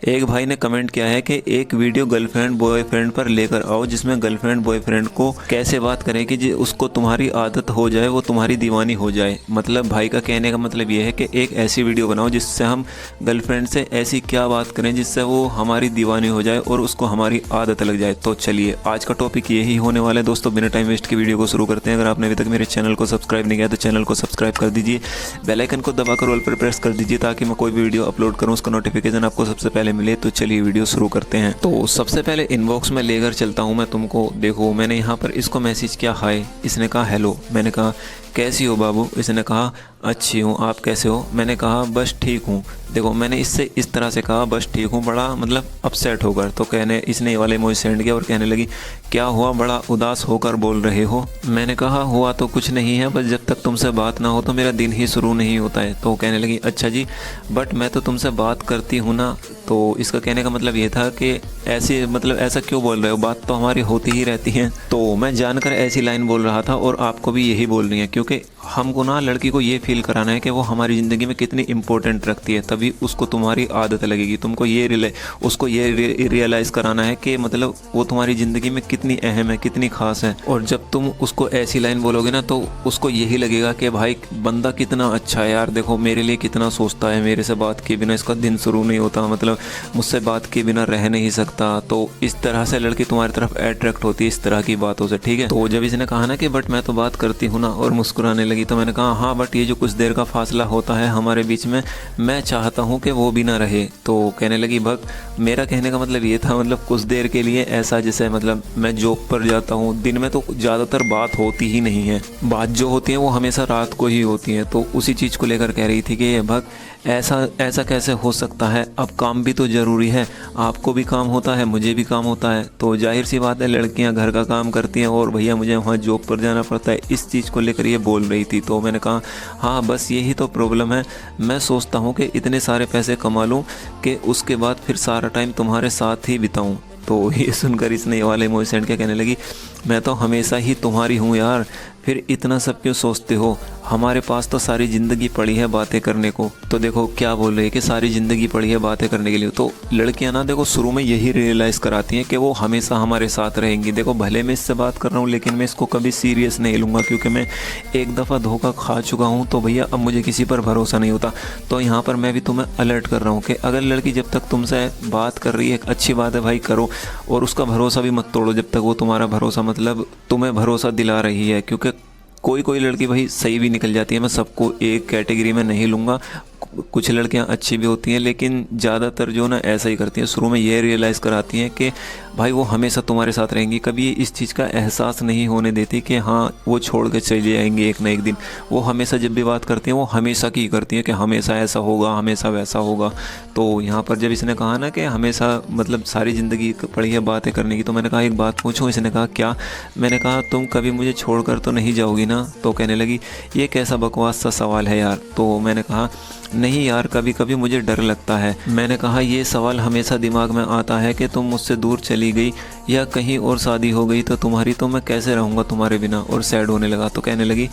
एक भाई ने कमेंट किया है कि एक वीडियो गर्लफ्रेंड बॉयफ्रेंड पर लेकर आओ जिसमें गर्लफ्रेंड बॉयफ्रेंड को कैसे बात करें कि उसको तुम्हारी आदत हो जाए, वो तुम्हारी दीवानी हो जाए। मतलब भाई का कहने का मतलब ये है कि एक ऐसी वीडियो बनाओ जिससे हम गर्लफ्रेंड से ऐसी क्या बात करें जिससे वो हमारी दीवानी हो जाए और उसको हमारी आदत लग जाए। तो चलिए आज का टॉपिक यही होने वाला है दोस्तों। बिना टाइम वेस्ट की वीडियो को शुरू करते हैं। अगर आपने अभी तक मेरे चैनल को सब्सक्राइब नहीं किया तो चैनल को सब्सक्राइब कर दीजिए, बेल आइकन को दबाकर ऑल पर प्रेस कर दीजिए ताकि मैं कोई भी वीडियो अपलोड करूँ उसका नोटिफिकेशन आपको सबसे पहले मिले। तो चलिए वीडियो शुरू करते हैं। तो सबसे पहले इनबॉक्स में लेकर चलता हूँ मैं तुमको। देखो मैंने यहाँ पर इसको मैसेज किया हाय, इसने कहा हेलो। मैंने कहा कैसी हो बाबू, इसने कहा अच्छी हूँ, आप कैसे हो। मैंने कहा बस ठीक हूँ। देखो मैंने इससे इस तरह से कहा बस ठीक हूँ, बड़ा मतलब अपसेट होकर। तो कहने इसने ये वाले इमोजी सेंड किया और कहने लगी क्या हुआ, बड़ा उदास होकर बोल रहे हो। मैंने कहा हुआ तो कुछ नहीं है, बस जब तक तुमसे बात ना हो तो मेरा दिन ही शुरू नहीं होता है। तो कहने लगी अच्छा जी, बट मैं तो तुमसे बात करती हूँ ना। तो इसका कहने का मतलब ये था कि ऐसी मतलब ऐसा क्यों बोल रहे हो, बात तो हमारी होती ही रहती है। तो मैं जानकर ऐसी लाइन बोल रहा था और आपको भी यही बोलनी है, क्योंकि हमको ना लड़की को ये फील कराना है कि वो हमारी ज़िंदगी में कितनी इंपॉर्टेंट रखती है, तभी उसको तुम्हारी आदत लगेगी। तुमको उसको ये रियलाइज़ कराना है कि मतलब वो तुम्हारी ज़िंदगी में कितनी अहम है, कितनी ख़ास है। और जब तुम उसको ऐसी लाइन बोलोगे ना तो उसको यही लगेगा कि भाई बंदा कितना अच्छा है यार, देखो मेरे लिए कितना सोचता है, मेरे से बात किए बिना इसका दिन शुरू नहीं होता, मतलब मुझसे बात किए बिना रह नहीं सकता। तो इस तरह से लड़की तुम्हारी तरफ अट्रैक्ट होती है इस तरह की बातों से, ठीक है। तो जब इसने कहा ना कि बट मैं तो बात करती हूँ ना और मुस्कुराने लगी, तो मैंने कहा हाँ बट ये जो कुछ देर का फासला होता है हमारे बीच में, मैं चाहता हूँ कि वो भी ना रहे। तो कहने लगी भग, मेरा कहने का मतलब ये था मतलब कुछ देर के लिए ऐसा जैसे मतलब मैं जॉब पर जाता हूँ, दिन में तो ज़्यादातर बात होती ही नहीं है, बात जो होती है वो हमेशा रात को ही होती है। तो उसी चीज़ को लेकर कह रही थी कि भग ऐसा कैसे हो सकता है, अब काम भी तो ज़रूरी है, आपको भी काम होता है, मुझे भी काम होता है। तो जाहिर सी बात है लड़कियां घर का काम करती हैं और भैया मुझे वहाँ जॉब पर जाना पड़ता है, इस चीज़ को लेकर ये बोल रही थी। तो मैंने कहा हाँ बस यही तो प्रॉब्लम है, मैं सोचता हूँ कि इतने सारे पैसे कमा लूँ कि उसके बाद फिर सारा टाइम तुम्हारे साथ ही बिताऊँ। तो ये सुनकर इसने ये वाले इमोजी सेंड के कहने लगी मैं तो हमेशा ही तुम्हारी हूँ यार, फिर इतना सब क्यों सोचते हो, हमारे पास तो सारी ज़िंदगी पड़ी है बातें करने को। तो देखो क्या बोल रही है कि सारी ज़िंदगी पड़ी है बातें करने के लिए। तो लड़कियां ना देखो शुरू में यही रियलाइज़ कराती हैं कि वो हमेशा हमारे साथ रहेंगी। देखो भले मैं इससे बात कर रहा हूँ लेकिन मैं इसको कभी सीरियस नहीं लूँगा, क्योंकि मैं एक दफ़ा धोखा खा चुका हूँ। तो भैया अब मुझे किसी पर भरोसा नहीं होता। तो यहाँ पर मैं भी तुम्हें अलर्ट कर रहा हूँ कि अगर लड़की जब तक तुमसे बात कर रही है अच्छी बात है भाई करो, और उसका भरोसा भी मत तोड़ो जब तक वो तुम्हारा भरोसा मतलब तुम्हें भरोसा दिला रही है। क्योंकि कोई लड़की भाई सही भी निकल जाती है, मैं सबको एक कैटेगरी में नहीं लूँगा, कुछ लड़कियां अच्छी भी होती हैं लेकिन ज़्यादातर जो ना ऐसा ही करती हैं, शुरू में ये रियलाइज़ कराती हैं कि भाई वो हमेशा तुम्हारे साथ रहेंगी, कभी इस चीज़ का एहसास नहीं होने देती कि हाँ वो छोड़ के चले जाएंगे एक ना एक दिन। वो हमेशा जब भी बात करती हैं वो हमेशा की करती हैं कि हमेशा ऐसा होगा, हमेशा वैसा होगा। तो यहाँ पर जब इसने कहा ना कि हमेशा मतलब सारी ज़िंदगी पड़ी है बातें करने की, तो मैंने कहा एक बात पूछूं। इसने कहा क्या। मैंने कहा तुम कभी मुझे छोड़कर तो नहीं जाओगी ना। तो कहने लगी ये कैसा बकवास सा सवाल है यार। तो मैंने कहा नहीं यार कभी कभी मुझे डर लगता है। मैंने कहा ये सवाल हमेशा दिमाग में आता है कि तुम मुझसे दूर चली गई या कहीं और शादी हो गई तो तुम्हारी, तो मैं कैसे रहूँगा तुम्हारे बिना। और सैड होने लगा। तो कहने लगी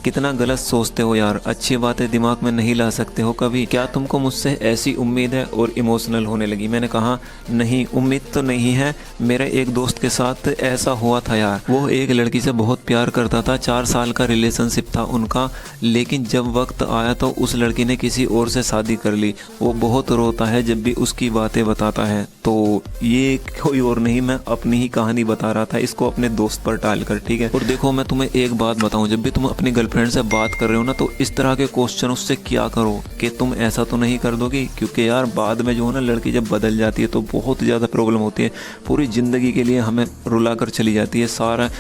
कितना गलत सोचते हो यार, अच्छी बातें दिमाग में नहीं ला सकते हो कभी, क्या तुमको मुझसे ऐसी उम्मीद है। और इमोशनल होने लगी। मैंने कहा नहीं उम्मीद तो नहीं है, मेरे एक दोस्त के साथ ऐसा हुआ था यार, वो एक लड़की से बहुत प्यार करता था, 4 साल का रिलेशनशिप था उनका, लेकिन जब वक्त आया तो उस लड़की ने किसी और से शादी कर ली। वो बहुत रोता है जब भी उसकी बातें बताता है। तो ये कोई और नहीं, मैं अपनी ही कहानी बता रहा था इसको अपने दोस्त पर टालकर, ठीक है। और देखो मैं तुम्हें एक बात बताऊं, जब भी तुम अपनी गर्लफ्रेंड से बात कर रहे हो ना तो इस तरह के क्वेश्चन उससे क्या करो कि तुम ऐसा तो नहीं कर दोगी, क्योंकि यार बाद में जो है ना लड़की जब बदल जाती है तो बहुत ज़्यादा प्रॉब्लम होती है, पूरी ज़िंदगी के लिए हमें रुला कर चली जाती है, सारा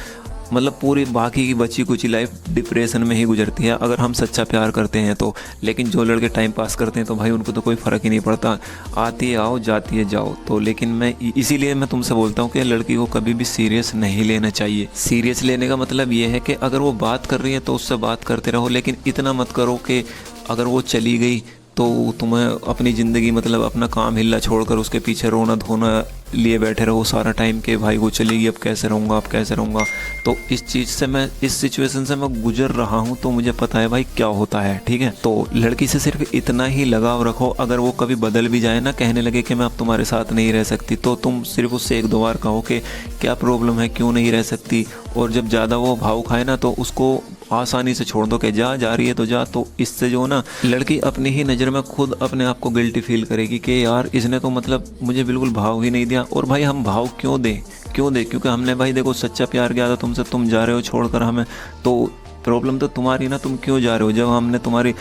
मतलब पूरी बाकी की बची कुची लाइफ डिप्रेशन में ही गुजरती है अगर हम सच्चा प्यार करते हैं तो। लेकिन जो लड़के टाइम पास करते हैं तो भाई उनको तो कोई फ़र्क ही नहीं पड़ता, आती है आओ जाती है जाओ। तो लेकिन मैं इसीलिए मैं तुमसे बोलता हूँ कि लड़की को कभी भी सीरियस नहीं लेना चाहिए। सीरियस लेने का मतलब ये है कि अगर वो बात कर रही है तो उससे बात करते रहो, लेकिन इतना मत करो कि अगर वो चली गई तो तुम्हें अपनी ज़िंदगी मतलब अपना काम हिल्ला छोड़कर उसके पीछे रोना धोना लिए बैठे रहो सारा टाइम के भाई वो चलेगी, अब कैसे रहूँगा, अब कैसे रहूँगा। तो इस चीज़ से मैं, इस सिचुएशन से मैं गुजर रहा हूँ, तो मुझे पता है भाई क्या होता है, ठीक है। तो लड़की से सिर्फ इतना ही लगाव रखो, अगर वो कभी बदल भी जाए ना, कहने लगे कि मैं अब तुम्हारे साथ नहीं रह सकती, तो तुम सिर्फ उससे एक दो बार कहो कि क्या प्रॉब्लम है, क्यों नहीं रह सकती। और जब ज़्यादा वो भाव खाए ना, तो उसको आसानी से छोड़ दो कि जा रही है तो जा। तो इससे जो ना लड़की अपनी ही नज़र में खुद अपने आप को गिल्टी फील करेगी कि यार इसने तो मतलब मुझे बिल्कुल भाव ही नहीं दिया। और भाई हम भाव क्यों दें, क्योंकि हमने भाई देखो सच्चा प्यार किया था तुमसे, तुम जा रहे हो छोड़कर हमें, तो प्रॉब्लम तो तुम्हारी ना, तुम क्यों जा रहे हो। जब हमने तुम्हारी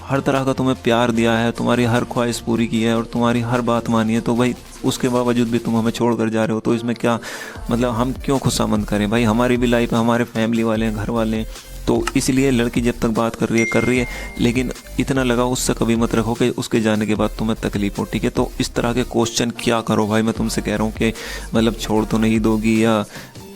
हर तरह का तुम्हें प्यार दिया है, तुम्हारी हर ख्वाहिश पूरी की है और तुम्हारी हर बात मानी है, तो भाई उसके बावजूद भी तुम हमें छोड़ कर जा रहे हो, तो इसमें क्या मतलब हम क्यों खुशामंद करें भाई। हमारी भी लाइफ है, हमारे फैमिली वाले हैं, घर वाले हैं। तो इसलिए लड़की जब तक बात कर रही है, लेकिन इतना लगाव उससे कभी मत रखो कि उसके जाने के बाद तुम्हें तकलीफ हो, ठीक है। तो इस तरह के क्वेश्चन क्या करो भाई, मैं तुमसे कह रहा हूँ कि मतलब छोड़ तो नहीं दोगी या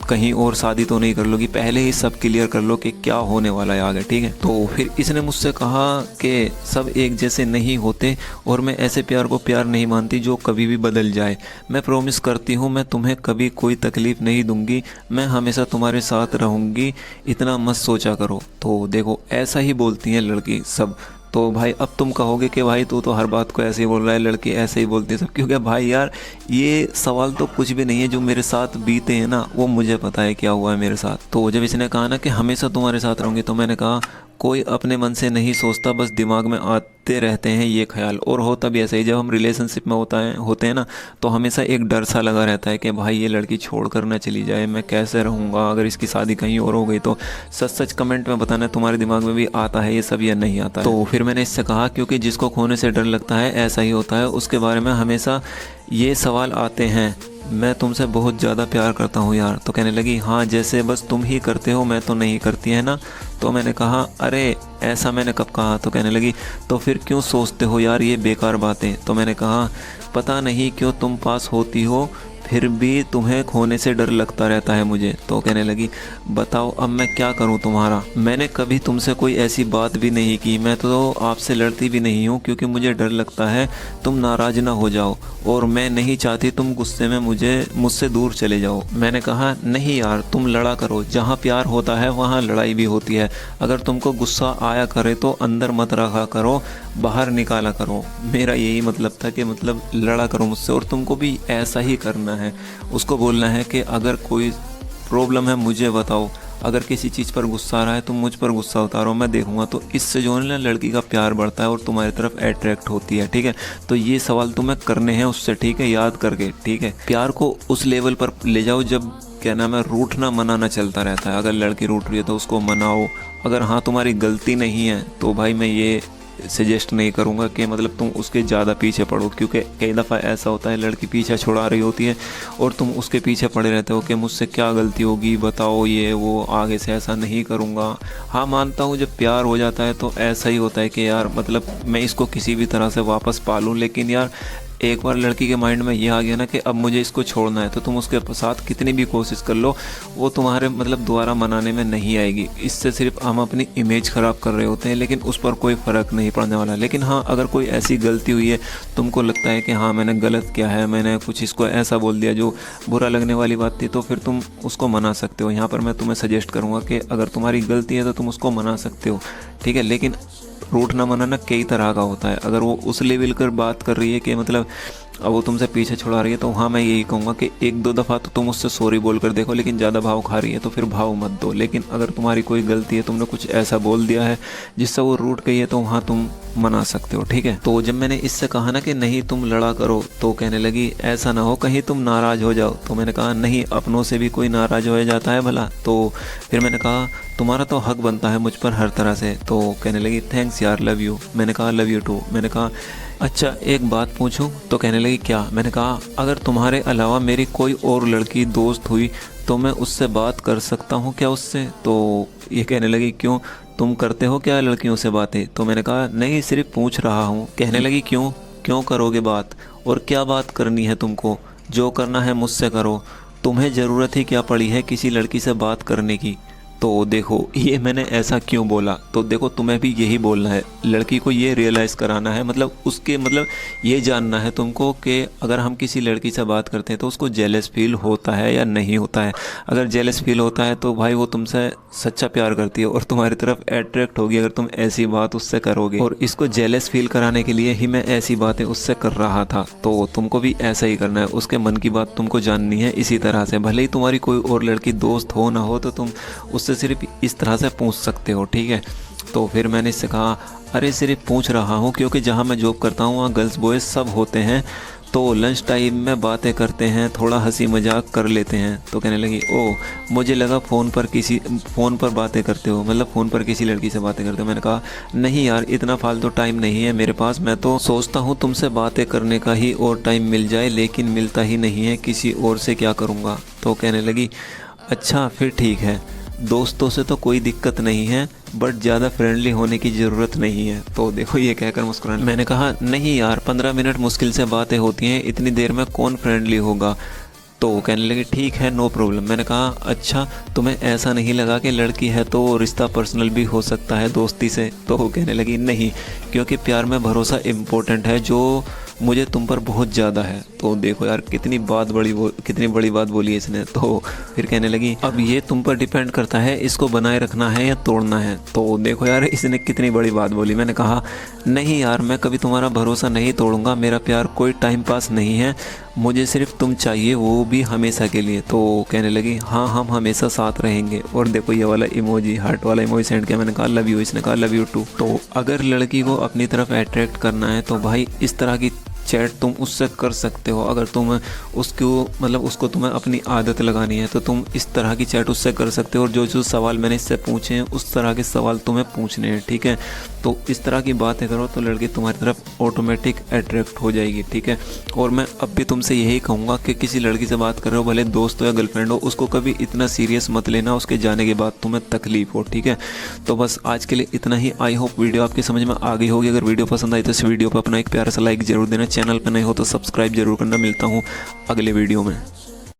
कहीं और शादी तो नहीं कर लोगी, पहले ही सब क्लियर कर लो कि क्या होने वाला है आगे, ठीक है। तो फिर इसने मुझसे कहा कि सब एक जैसे नहीं होते और मैं ऐसे प्यार को प्यार नहीं मानती जो कभी भी बदल जाए। मैं प्रॉमिस करती हूँ मैं तुम्हें कभी कोई तकलीफ़ नहीं दूंगी, मैं हमेशा तुम्हारे साथ रहूँगी, इतना मत सोचा करो। तो देखो ऐसा ही बोलती हैं लड़की सब। तो भाई अब तुम कहोगे कि भाई तू तो हर बात को ऐसे ही बोल रहा है, लड़की ऐसे ही बोलती है सब, क्योंकि भाई यार ये सवाल तो कुछ भी नहीं है, जो मेरे साथ बीते हैं ना वो मुझे पता है क्या हुआ है मेरे साथ। तो जब इसने कहा ना कि हमेशा तुम्हारे साथ रहूँगी, तो मैंने कहा कोई अपने मन से नहीं सोचता, बस दिमाग में आते रहते हैं ये ख्याल। और होता भी ऐसा ही, जब हम रिलेशनशिप में होते हैं ना, तो हमेशा एक डर सा लगा रहता है कि भाई ये लड़की छोड़ कर ना चली जाए, मैं कैसे रहूँगा, अगर इसकी शादी कहीं और हो गई तो। सच कमेंट में बताना तुम्हारे दिमाग में भी आता है ये सब या नहीं आता है। तो फिर मैंने इससे कहा क्योंकि जिसको खोने से डर लगता है ऐसा ही होता है, उसके बारे में हमेशा ये सवाल आते हैं, मैं तुमसे बहुत ज़्यादा प्यार करता हूँ यार। तो कहने लगी हाँ जैसे बस तुम ही करते हो, मैं तो नहीं करती है ना। तो मैंने कहा अरे ऐसा मैंने कब कहा। तो कहने लगी तो फिर क्यों सोचते हो यार ये बेकार बातें। तो मैंने कहा पता नहीं क्यों तुम पास होती हो फिर भी तुम्हें खोने से डर लगता रहता है मुझे। तो कहने लगी बताओ अब मैं क्या करूं तुम्हारा, मैंने कभी तुमसे कोई ऐसी बात भी नहीं की, मैं तो आपसे लड़ती भी नहीं हूं क्योंकि मुझे डर लगता है तुम नाराज़ ना हो जाओ और मैं नहीं चाहती तुम गुस्से में मुझसे दूर चले जाओ। मैंने कहा नहीं यार तुम लड़ा करो, जहाँ प्यार होता है वहाँ लड़ाई भी होती है। अगर तुमको गुस्सा आया करे तो अंदर मत रखा करो, बाहर निकाला करो। मेरा यही मतलब था कि मतलब लड़ा करो मुझसे और तुमको भी ऐसा ही करना है। उसको बोलना है कि अगर कोई प्रॉब्लम है मुझे बताओ, अगर किसी चीज़ पर गुस्सा आ रहा है तुम मुझ पर गुस्सा उतारो, मैं देखूंगा। तो इससे जो है ना लड़की का प्यार बढ़ता है और तुम्हारी तरफ अट्रैक्ट होती है, ठीक है। तो ये सवाल तुम्हें करने हैं उससे, ठीक है, याद करके, ठीक है। प्यार को उस लेवल पर ले जाओ जब क्या नाम है रूठना मनाना चलता रहता है। अगर लड़की रूठ रही है तो उसको मनाओ, अगर हाँ तुम्हारी गलती नहीं है तो भाई मैं ये सजेस्ट नहीं करूँगा कि मतलब तुम उसके ज़्यादा पीछे पड़ो, क्योंकि कई दफ़ा ऐसा होता है लड़की पीछा छुड़ा रही होती है और तुम उसके पीछे पड़े रहते हो कि मुझसे क्या गलती होगी बताओ, ये वो, आगे से ऐसा नहीं करूँगा। हाँ मानता हूँ जब प्यार हो जाता है तो ऐसा ही होता है कि यार मतलब मैं इसको किसी भी तरह से वापस पालूँ, लेकिन यार एक बार लड़की के माइंड में ये आ गया ना कि अब मुझे इसको छोड़ना है, तो तुम उसके साथ कितनी भी कोशिश कर लो वो तुम्हारे मतलब दोबारा मनाने में नहीं आएगी। इससे सिर्फ हम अपनी इमेज ख़राब कर रहे होते हैं, लेकिन उस पर कोई फ़र्क नहीं पड़ने वाला। लेकिन हाँ अगर कोई ऐसी गलती हुई है, तुमको लगता है कि हाँ मैंने गलत किया है, मैंने कुछ इसको ऐसा बोल दिया जो बुरा लगने वाली बात थी, तो फिर तुम उसको मना सकते हो। यहाँ पर मैं तुम्हें सजेस्ट करूँगा कि अगर तुम्हारी गलती है तो तुम उसको मना सकते हो, ठीक है। लेकिन रूठना मनाना कई तरह का होता है। अगर वो उस लेवल कर बात कर रही है कि मतलब अब वो तुमसे पीछे छुड़ा रही है, तो हाँ मैं यही कहूँगा कि एक दो दफ़ा तो तुम उससे सॉरी बोल कर देखो, लेकिन ज़्यादा भाव खा रही है तो फिर भाव मत दो। लेकिन अगर तुम्हारी कोई गलती है, तुमने कुछ ऐसा बोल दिया है जिससे वो रूठ गई है, तो वहाँ तुम मना सकते हो, ठीक है। तो जब मैंने इससे कहा ना कि नहीं तुम लड़ा करो, तो कहने लगी ऐसा ना हो कहीं तुम नाराज़ हो जाओ। तो मैंने कहा नहीं, अपनों से भी कोई नाराज़ हो जाता है भला। तो फिर मैंने कहा तुम्हारा तो हक बनता है मुझ पर हर तरह से। तो कहने लगी थैंक्स यार, लव यू। मैंने कहा लव यू टू। मैंने कहा अच्छा एक बात पूछूं। तो कहने लगी क्या। मैंने कहा अगर तुम्हारे अलावा मेरी कोई और लड़की दोस्त हुई तो मैं उससे बात कर सकता हूं क्या उससे। तो ये कहने लगी क्यों, तुम करते हो क्या लड़कियों से बातें। तो मैंने कहा नहीं सिर्फ पूछ रहा हूँ। कहने लगी क्यों करोगे बात, और क्या बात करनी है तुमको, जो करना है मुझसे करो, तुम्हें ज़रूरत ही क्या पड़ी है किसी लड़की से बात करने की। तो देखो ये मैंने ऐसा क्यों बोला, तो देखो तुम्हें भी यही बोलना है, लड़की को ये रियलाइज़ कराना है, मतलब उसके मतलब ये जानना है तुमको कि अगर हम किसी लड़की से बात करते हैं तो उसको जेलस फील होता है या नहीं होता है। अगर जेलस फील होता है तो भाई वो तुमसे सच्चा प्यार करती है और तुम्हारी तरफ अट्रैक्ट होगी अगर तुम ऐसी बात उससे करोगे। और इसको जेलस फील कराने के लिए ही मैं ऐसी बातें उससे कर रहा था। तो तुमको भी ऐसा ही करना है, उसके मन की बात तुमको जाननी है इसी तरह से। भले ही तुम्हारी कोई और लड़की दोस्त हो ना हो तो तुम उससे सिर्फ इस तरह से पूछ सकते हो, ठीक है। तो फिर मैंने इससे कहा अरे सिर्फ पूछ रहा हूँ क्योंकि जहाँ मैं जॉब करता हूँ वहाँ गर्ल्स बॉयज़ सब होते हैं, तो लंच टाइम में बातें करते हैं, थोड़ा हंसी मजाक कर लेते हैं। तो कहने लगी ओह मुझे लगा फ़ोन पर बातें करते हो, मतलब फ़ोन पर किसी लड़की से बातें करते हो। मैंने कहा नहीं यार इतना फालतू टाइम नहीं है मेरे पास, मैं तो सोचता हूँ तुमसे बातें करने का ही और टाइम मिल जाए लेकिन मिलता ही नहीं है, किसी और से क्या करूँगा। तो कहने लगी अच्छा फिर ठीक है, दोस्तों से तो कोई दिक्कत नहीं है बट ज़्यादा फ्रेंडली होने की ज़रूरत नहीं है। तो देखो ये कहकर मुस्कुराने, मैंने कहा नहीं यार 15 मिनट मुश्किल से बातें होती हैं, इतनी देर में कौन फ्रेंडली होगा। तो कहने लगी ठीक है नो प्रॉब्लम। मैंने कहा अच्छा तुम्हें ऐसा नहीं लगा कि लड़की है तो रिश्ता पर्सनल भी हो सकता है दोस्ती से। तो कहने लगी नहीं, क्योंकि प्यार में भरोसा इम्पोर्टेंट है जो मुझे तुम पर बहुत ज़्यादा है। तो देखो यार कितनी बड़ी बात बोली इसने। तो फिर कहने लगी अब ये तुम पर डिपेंड करता है इसको बनाए रखना है या तोड़ना है। तो देखो यार इसने कितनी बड़ी बात बोली। मैंने कहा नहीं यार मैं कभी तुम्हारा भरोसा नहीं तोड़ूंगा, मेरा प्यार कोई टाइम पास नहीं है, मुझे सिर्फ तुम चाहिए वो भी हमेशा के लिए। तो कहने लगी हाँ हम हमेशा साथ रहेंगे। और देखो ये वाला इमोजी हार्ट वाला इमोजी सेंड किया। मैंने कहा लव यू, इसने कहा लव यू टू। तो अगर लड़की को अपनी तरफ अट्रैक्ट करना है तो भाई इस तरह की चैट तुम उससे कर सकते हो। अगर तुम उसको तुम्हें अपनी आदत लगानी है तो तुम इस तरह की चैट उससे कर सकते हो। और जो सवाल मैंने इससे पूछे हैं उस तरह के सवाल तुम्हें पूछने हैं, ठीक है। तो इस तरह की बातें करो तो लड़की तुम्हारी तरफ ऑटोमेटिक अट्रैक्ट हो जाएगी, ठीक है। और मैं अब भी तुमसे यही कहूँगा कि किसी लड़की से बात कर रहे हो, भले दोस्त हो या गर्लफ्रेंड हो, उसको कभी इतना सीरियस मत लेना उसके जाने के बाद तुम्हें तकलीफ हो, ठीक है। तो बस आज के लिए इतना ही। आई होप वीडियो आपकी समझ में आ गई होगी। अगर वीडियो पसंद आई तो इस वीडियो पर अपना एक प्यारा सा लाइक जरूर देना, चैनल पर नहीं हो तो सब्सक्राइब जरूर करना। मिलता हूँ अगले वीडियो में।